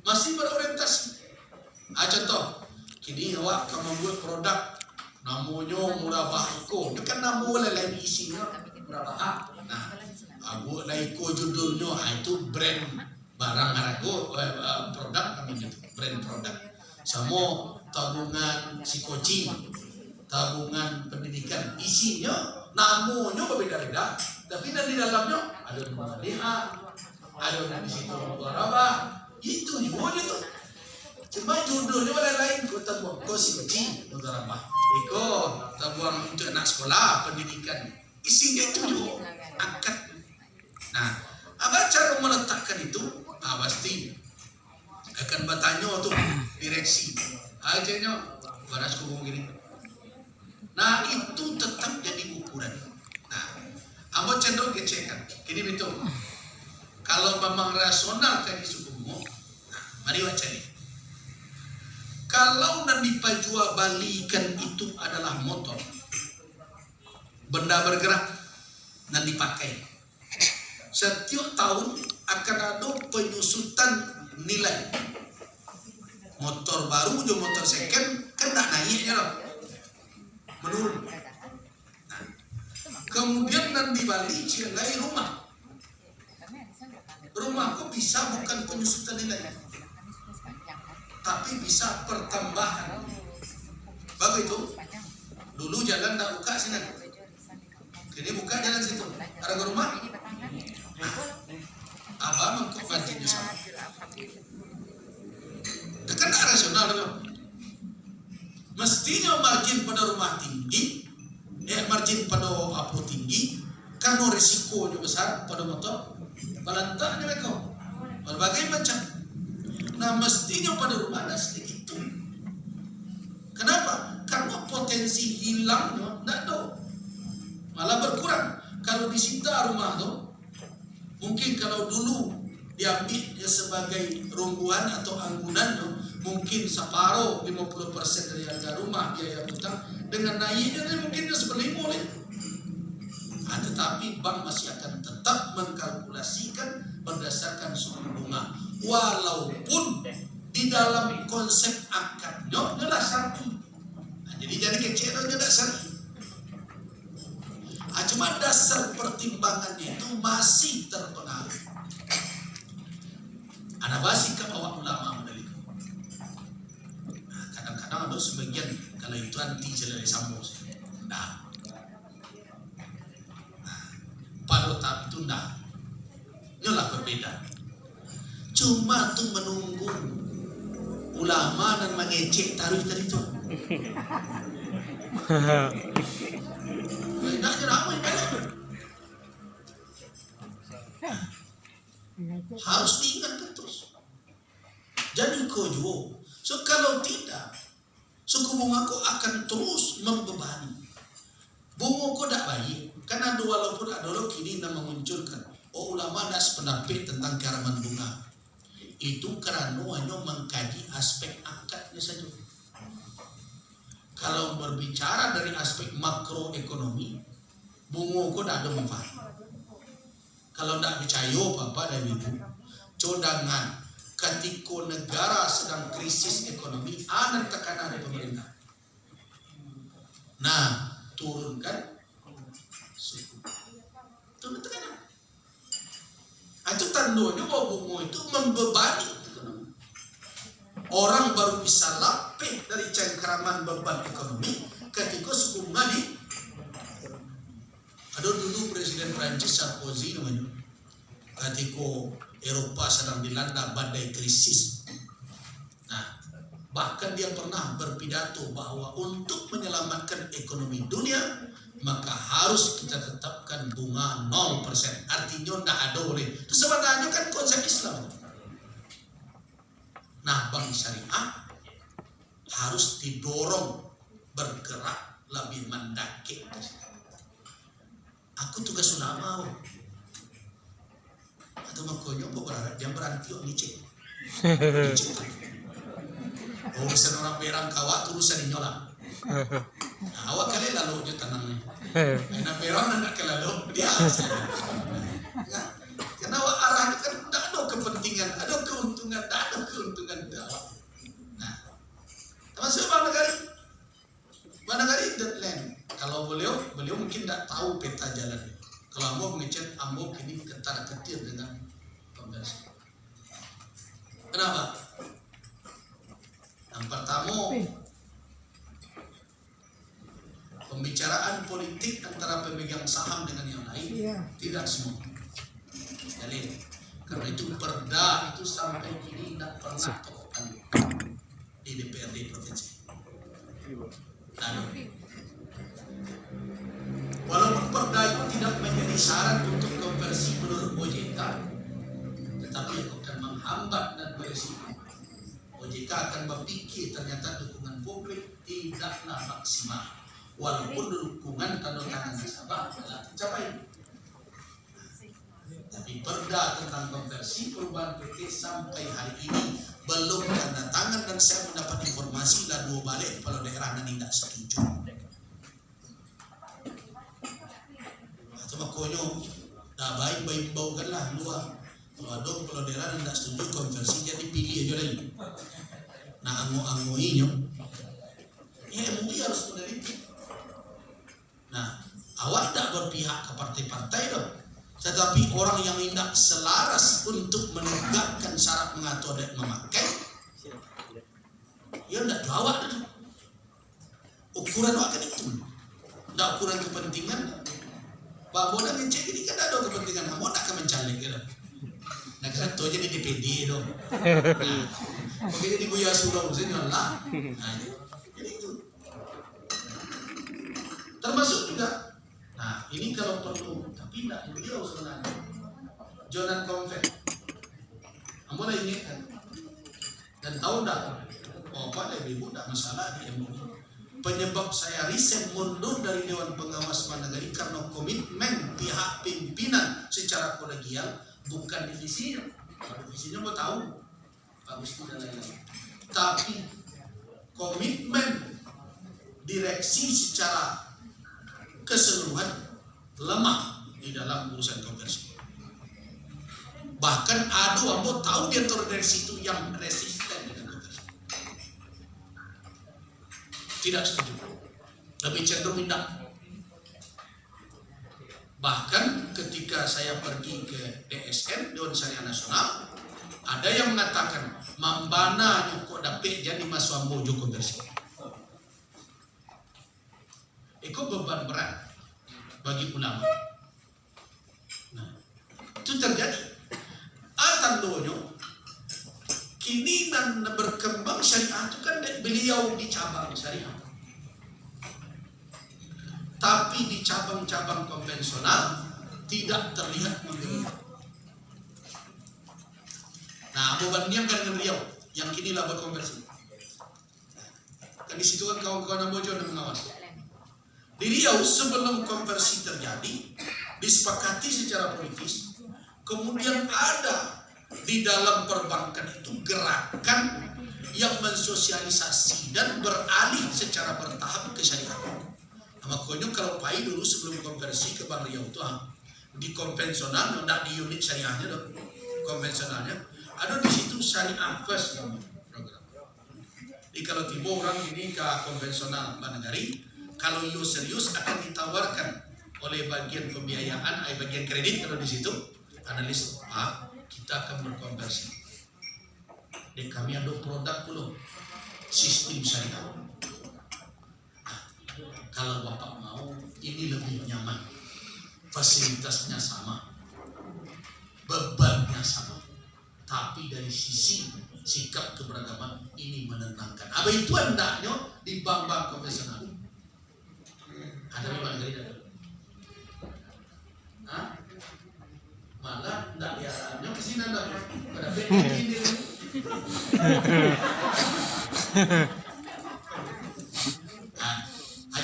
Masih berorientasi. Contoh, kini awak akan membuat produk namanya murabah iko. Ini kan nama lain isinya murabah. Nah, buat iko judulnya itu brand barang harga produk namanya brand produk. Sama tabungan psikoci, tabungan pendidikan, isinya namanya berbeda-beda, tapi dan di dalamnya ada nama DA, ada di situ murabah. Itu juga itu. Cuma judulnya lain, kau tabung kau psikoci murabah. Iko tabungan untuk anak sekolah pendidikan, isinya itu juga akad. Nah, apa cara meletakkan itu? Pasti akan bertanya tuh direksi. Akhirnya baras kubung gini. Nah, itu tetap jadi ukuran. Nah, ambo cenderung kecekan. Gini betul. Kalau memang rasional kayak suku bunga, nah, mari baca nih. Kalau nanti jual balikan itu adalah motor, benda bergerak, dan dipakai. Setiap tahun akan ada penyusutan nilai. Motor baru juga motor second kan tak naiknya loh, menurun. Nah, kemudian nanti balik cilai rumahku bisa bukan penyusutan nilai, tapi bisa pertambahan. Begitu. Dulu jalan tak buka sini, kini buka jalan situ. Ada rumah. Nah, abang mengkok marginnya sama. Kan tak rasional dong. Mestinya margin pada rumah tinggi, margin pada apa tinggi, karena risikonya besar pada motor, balantaknya mereka berbagai macam. Nah, mestinya pada rumah ada sedikit itu. Kenapa? Karena potensi hilangnya tidak ada, malah berkurang. Kalau disita rumah tuh, mungkin kalau dulu diambil sebagai rumbuhan atau anggunan tuh, mungkin separuh 50% dari harga rumah biaya utang, dengan naiknya mungkin seperlima nih. Tetapi bank masih akan tetap mengkalkulasikan berdasarkan suku bunga, walaupun di dalam konsep akadnya adalah syar'i. Jadi kecilnya tidak syar'i. Cuma dasar pertimbangannya itu masih terpengaruh. Ada basi ke bawah ulama meneliti. Kadang-kadang ada sebagian kalau itu anti celai sambo. Nah, pada tahap itu nah, inilah berbeda. Cuma tuh menunggu ulama dan mengecek tarif tadi itu. Harus diingatkan terus. Jadi kojo. So kalau tidak, suku bungaku akan terus membebani. Bungaku tidak baik. Karena walaupun ada kini yang memunculkan, ulama tidak sependapat tentang keharaman bunga. Itu karena hanya mengkaji aspek akadnya saja. Kalau berbicara dari aspek makroekonomi, bungaku tidak ada manfaat. Kalau tidak percaya Bapak dan Ibu, codangan ketika negara sedang krisis ekonomi, ada tekanan dari pemerintah. Nah, turunkan suku. Turun tekanan. Itu tandanya bahwa bunga itu membebani ekonomi. Orang baru bisa lapih dari cengkeraman beban ekonomi ketika suku bunga di. Ada dulu Presiden Prancis Sarkozy namanya. Ketika Eropa sedang dilanda badai krisis. Nah, bahkan dia pernah berpidato bahwa untuk menyelamatkan ekonomi dunia, maka harus kita tetapkan bunga 0%. Artinya tidak ada boleh. Itu sebenarnya kan konsep Islam. Nah, bank syariah harus didorong bergerak lebih mendaki. Aku tugas ulama. Atau makanya aku berharap jangan berhenti ngicip. Urusan orang berang kawat, urusan inyola. Nah, awak kali lalu dia tenangnya. Karena berang nak kelalu dia. Karena awak arahnya kan tidak ada kepentingan, ada keuntungan, tidak ada keuntungan awak. Nah, termasuk Bang Nagari deadline. Kalau beliau mungkin tidak tahu peta jalannya. Kalau Ambo mengecek, Ambo kini ketar-ketir dengan konversi. Kenapa? Yang pertama, pembicaraan politik antara pemegang saham dengan yang lain tidak semua. Jadi, karena itu perda itu sampai kini tidak pernah tokokan di DPRD provinsi. Walaupun perda itu tidak menjadi syarat untuk konversi menurut OJK, tetapi akan menghambat dan berisiko. OJK akan berpikir ternyata dukungan publik tidaklah maksimal, walaupun dukungan tanda tangan nasabah telah tercapai. Tapi perda tentang konversi perubahan PT sampai hari ini belum tanda tangan, dan saya mendapat informasi dari 2 balik kepala daerah yang tidak setuju. Atau makanya dah baik baukanlah luar. Kalau ada kepala daerah yang tidak setuju konversi, jadi pilih aja lagi. Nah, anggo-anggoinya MUI harus meneliti. Nah, awak tak berpihak ke partai-partai dong. Tetapi orang yang tidak selaras untuk menegakkan syarat mengatur dan memakai, ya tidak jawab itu. Ukuran akan itu, tidak ukuran kepentingan. Pak Bodan ngecek ini kan ada kepentingan, kamu tidak akan mencalek gitu. Nah, kan itu aja di DPD dong. Nah, mungkin di Buya Surau saja lah. Nah, jadi itu. Termasuk juga. Nah, ini kalau perlu, tapi tidak beliau sebenarnya. Jonan Konven. Kamu lah ingatkan. Dan tahu tak? Oh, pada ibu tidak masalah di MUI. Penyebab saya riset mundur dari Dewan Pengawas Mandagari karena komitmen pihak pimpinan secara kolegial, bukan divisinya. Kalau divisinya mau tahu, bagus dan lain-lain. Tapi komitmen direksi secara keseluruhan lemah di dalam urusan konversi. Bahkan Ambo tahu di antara direksi itu yang resisten dengan konversi. Tidak setuju, lebih cenderung tidak. Bahkan ketika saya pergi ke DSN, Dewan Syariah Nasional, ada yang mengatakan mambana kok dapet jadi masuk Ambo jo konversi. Itu beban berat bagi ulama. Nah, itu terjadi. Tandanya kini dan berkembang syariah itu kan beliau di cabang syariah, tapi di cabang-cabang konvensional tidak terlihat memberi. Abu bandingkan dengan Riau yang kinilah berkonversi. Kan di situ kan kawan-kawan Ambo juga mengawas. Di Riau sebelum konversi terjadi, disepakati secara politis, kemudian ada di dalam perbankan itu gerakan yang mensosialisasi dan beralih secara bertahap ke syariah. Makanya kalau Pai dulu sebelum konversi ke Bank Riau itu di konvensional, tidak di unit syariahnya dong, konvensionalnya ada di situ syariah first program. Jadi kalau tiba orang ini ke konvensional Bank Negari, kalau you serius akan ditawarkan oleh bagian pembiayaan, bagian kredit kalau di situ analis kita akan berkonversi. Dan kami ada produk belum sistem syariah. Kalau Bapak mau, ini lebih nyaman, fasilitasnya sama, bebannya sama, tapi dari sisi sikap keberagaman ini menenangkan. Apa itu hendaknya di bank-bank konvensional? Ada di mana gari? Malah tidak diarahnya ke sini ada pada ini.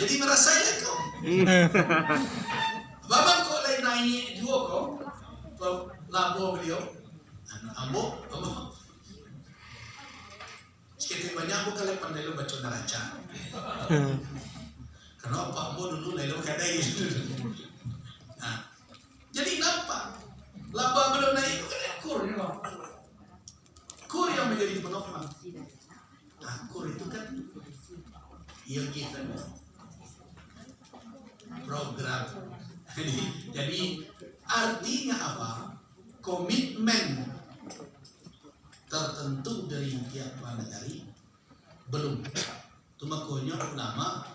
Jadi merasa ya kau. Babang kau lain naik dua kau, labo beliau, ambo. Sekitar banyak ambo kalau pandai lo baca neraca. Karena Pak Ambo dulu lalu kadai. Nah, jadi nampak laba belum naik itu kan kur, kur yang menjadi penopang. Nah, kur itu kan yang kita program. Jadi artinya apa? Komitmen tertentu dari pihak Bank Negari belum. Itu makanya ulama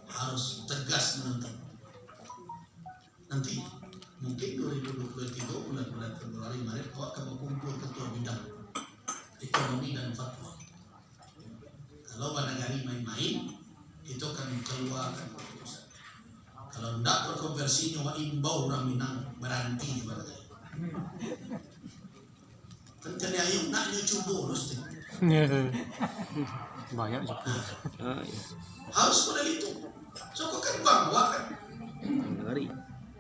harus tegas menuntut. Nanti mungkin 2023 bulan Februari Maret kau akan berkumpul ketua bidang ekonomi dan fatwa. Kalau Bank Negari main-main, itu akan keluarkan keputusan. Kalau tidak berkonversi nyawa imbau orang Minang berhenti di Bank Negari. Tentang ayam nak nyucu bolos deh. Banyak juga. Harus pada itu. So kau kan bangga kan.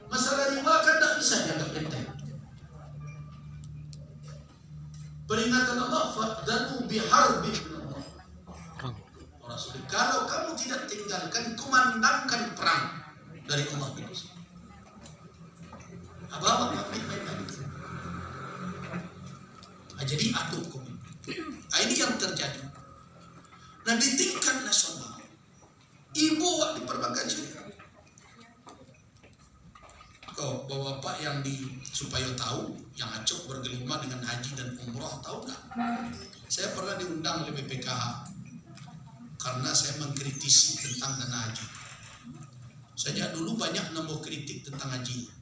Masalah riba kan tak bisa dianggap enteng. Peringatan Allah fa'danu biharbin minallah. Rasul, kalau kamu tidak tinggalkan, kumandangkan perang dari Allah. Apa jadi adu komitmen. Ini yang terjadi. Nah di tingkat nasional, ibu di perbankan syariah. Kau bapak yang supaya tahu, yang acok bergelima dengan haji dan umrah tahu nggak? Saya pernah diundang oleh BPKH karena saya mengkritisi tentang dana haji. Sejak dulu banyak nambah kritik tentang haji.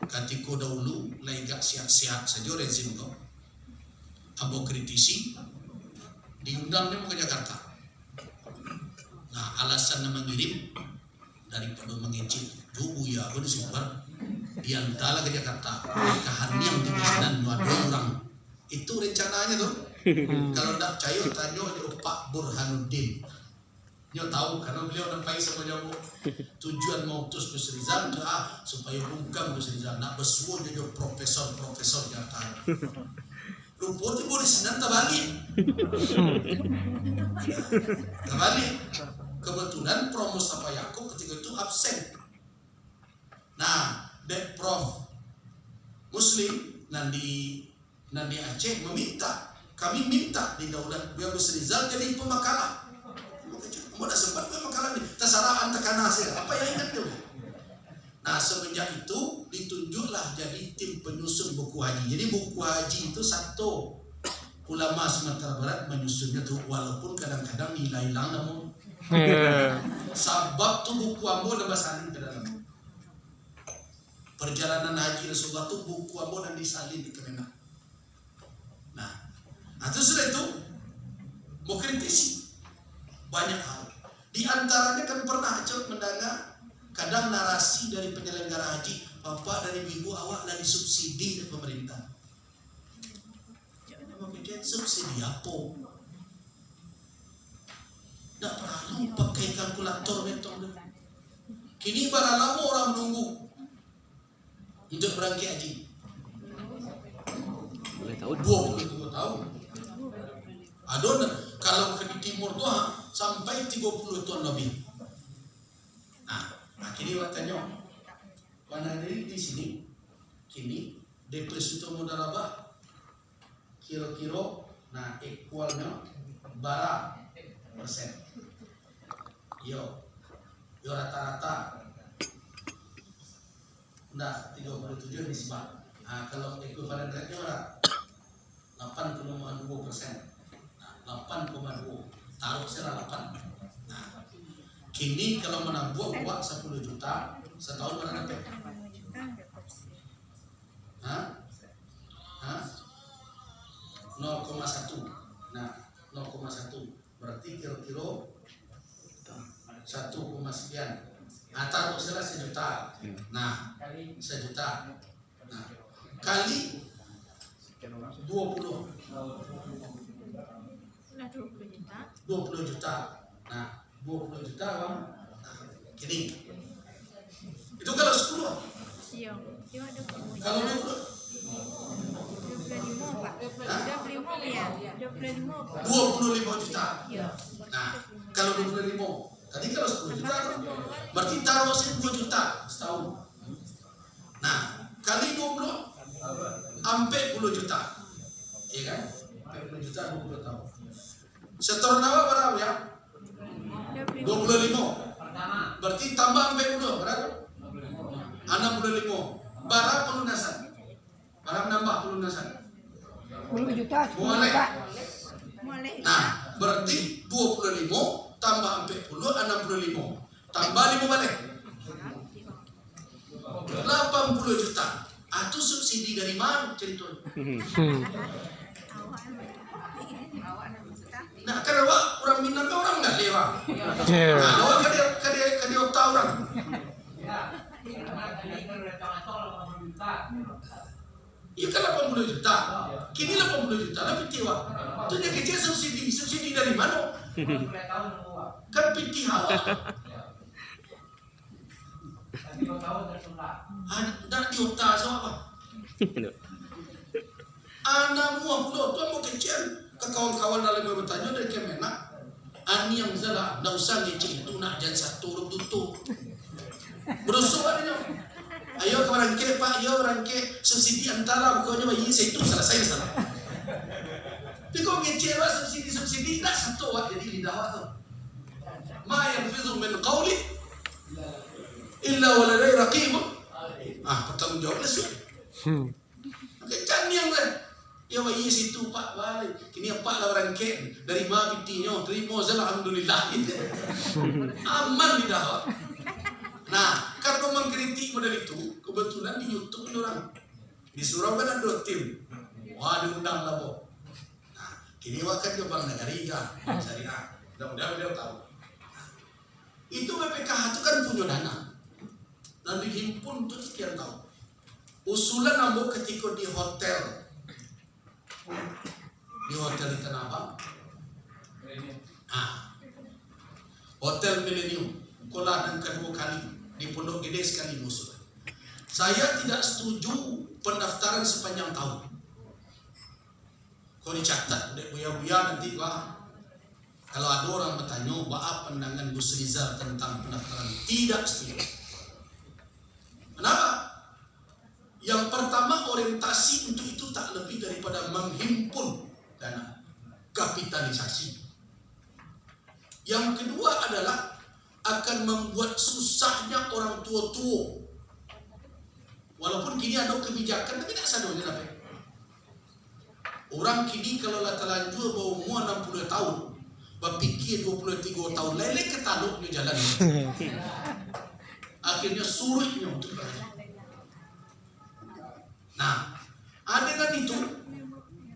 Ketika dahulu lega siap-siap saja rezim kau. Ambo kritisi, diundang dia mau ke Jakarta. Nah alasan mengirim daripada mengecil dulu ya aku disumber dia entahlah ke Jakarta kehanian untuk dan dua orang itu rencananya tuh. Kalau tidak percaya tanya Pak Burhanuddin dia tahu karena beliau nampai sama jago tujuan mau tus Gus Rizal supaya bungkam Gus Rizal nak bersuara dia profesor Jakarta rumput itu boleh senang terbalik kebetulan Prof Mustafa Yaakob ketika itu absen. Nah, Dek Prof Muslim Nandi Aceh kami minta di Daulat Gus Rizal jadi pemakalah. Kamu dah sempat pemakalah ni, terserah antakan hasil. Apa yang ingat tu? Nah, semenjak itu ditunjuklah jadi tim penyusun buku haji. Jadi buku haji itu satu ulama Sumatera Barat menyusunnya tuh, walaupun kadang-kadang nilai hilang namun sabab tuh buku ambo dan basalin ke dalam perjalanan haji Rasulullah tuh buku ambo dan disalin di Kemenak. Nah terus sudah itu mau kritisi banyak hal. Di antaranya kan pernah acok mendengar kadang narasi dari penyelenggara haji, bapak dari ibu awak lagi subsidi dari pemerintah. subsidi apa? Tidak perlu pakai kalkulator betul. Kini barang lama orang menunggu untuk berangkat haji. 22 tahun. Adon kalau ke di timur tu sampai 30 tahun lebih. Nah, kini makanya mana diri di sini kini deposito modal apa? Kira-kira nah equalnya bara persen. Yo rata-rata nah 37 nisbah. Nah, kalau ekuivalen rate-nya berapa? 8,2%. Nah, 8,2 taruh saja 8. Nah, kini kalau menabung buat 10 juta setahun berapa? Hah? 0,1. Nah, 0,1 berarti kira-kira 1, sekian. Nah, taruh saja 1 juta. Nah, 1 juta. Nah, kali 20 juta. Nah, 20 juta bang. Nah, gini. Itu kalau 10. Iya. Kalau 20. 25 Pak. 25 ya. 25 Pak. 25 juta. Iya. Nah, kalau 25. Tadi kalau 10 juta. Berarti taruh 10 juta setahun. Nah, kali 20 sampai 10 juta. Iya kan? Sampai 10 juta 20 tahun. Setoran apa berapa ya? 25. Berarti tambah sampai 10 berapa? 65. Barang pelunasan. Barang nambah pelunasan. 10 juta. Boleh. Mulai. Nah, berarti 25 tambah sampai 10 65. Tambah 5 balik. 80 juta. Itu subsidi dari mana ceritanya? Nah, kan awak orang Minang kan orang nggak lewat. Nah, awak kadi otak orang. Iya kan 80 juta. Kini 80 juta lebih tiwa. Itu dia kecil subsidi dari mana? Kan piti hawa. Nak di otak sama apa? Anakmu pula tu mau kecil. Ke kawan-kawan dalam bertanya dari Kemenak. Ani yang salah, nak usah ngecek itu nak jangan satu tutup. Berusuk adanya. Ayo ke rangke Pak, ayo rangke subsidi antara pokoknya bayi itu selesai salah. Tapi kok ngecek lah subsidi nak satu wak jadi lidah wak tu. Ma yanfizu min qawli illa waladai raqib. Bertanggung jawab lah sih. Kecang yang lah. Ya bayi situ Pak balik. Kini Pak lah rangke dari ma pitinya terima salah alhamdulillah. Aman lidah wak. Nah, karena mengkritik model itu, kebetulan di YouTube ini orang disuruh kan ada tim, wah diundang lah Bo. Nah, kini wakan ke Bank Negari kan, syariah, mudah-mudahan dia tahu. Nah, itu BPKH itu kan punya dana, dan dihimpun untuk sekian tahun. Usulan nambah ketika di hotel di Tanah Abang, Hotel Millennium, kolah dan kedua kali. Di Pondok Gede sekali musuh. Saya tidak setuju pendaftaran sepanjang tahun. Kau dicatat, dek buya-buya nanti wah. Kalau ada orang bertanya, apa pandangan Gus Rizal tentang pendaftaran? Tidak setuju. Kenapa? Yang pertama orientasi untuk itu tak lebih daripada menghimpun dana kapitalisasi. Yang kedua adalah akan membuat susahnya orang tua-tua. Walaupun kini ada kebijakan, tapi tak sadarnya apa. Orang kini kalau lah terlanjur bawa umur 60 tahun, berpikir 23 tahun, lele ketaluknya jalan. Akhirnya surutnya untuk berjalan. Nah, dengan itu,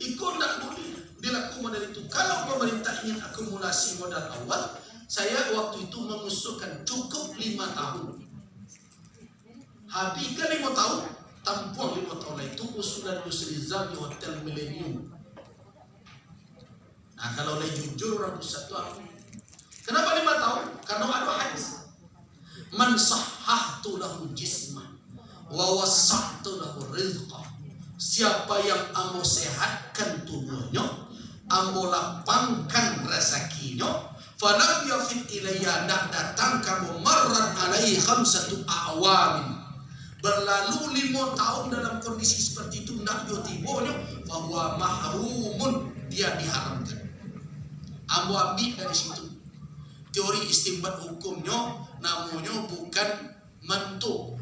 ikut tak boleh dilakukan modal itu. Kalau pemerintah ingin akumulasi modal awal, saya waktu itu mengusulkan cukup 5 tahun. Habiskan 5 tahun, tampung 5 tahun itu usulan Gus Rizal di Hotel Millennium. Nah kalau boleh jujur orang Ustaz itu apa? Kenapa 5 tahun? Karena ada hadis. Man sahhahtu lahu jismah wa wasahtu lahu rizqah. Siapa yang ambo sehatkan tubuhnya, ambo lapangkan rezekinya, falam yafid ilayya, nak datang kamu marran alaihi khamsatu a'wamin, berlalu 5 tahun dalam kondisi seperti itu, nak yotibonya, bahwa mahrumun, dia diharamkan. Ambo ambil dari situ teori istinbat hukumnya, namanya bukan mantuk,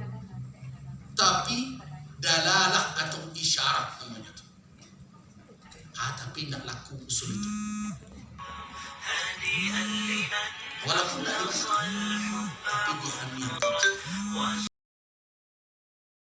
tapi dalalah atau isyarat namanya itu. Tapi tidak laku usul itu. Walaupun tidak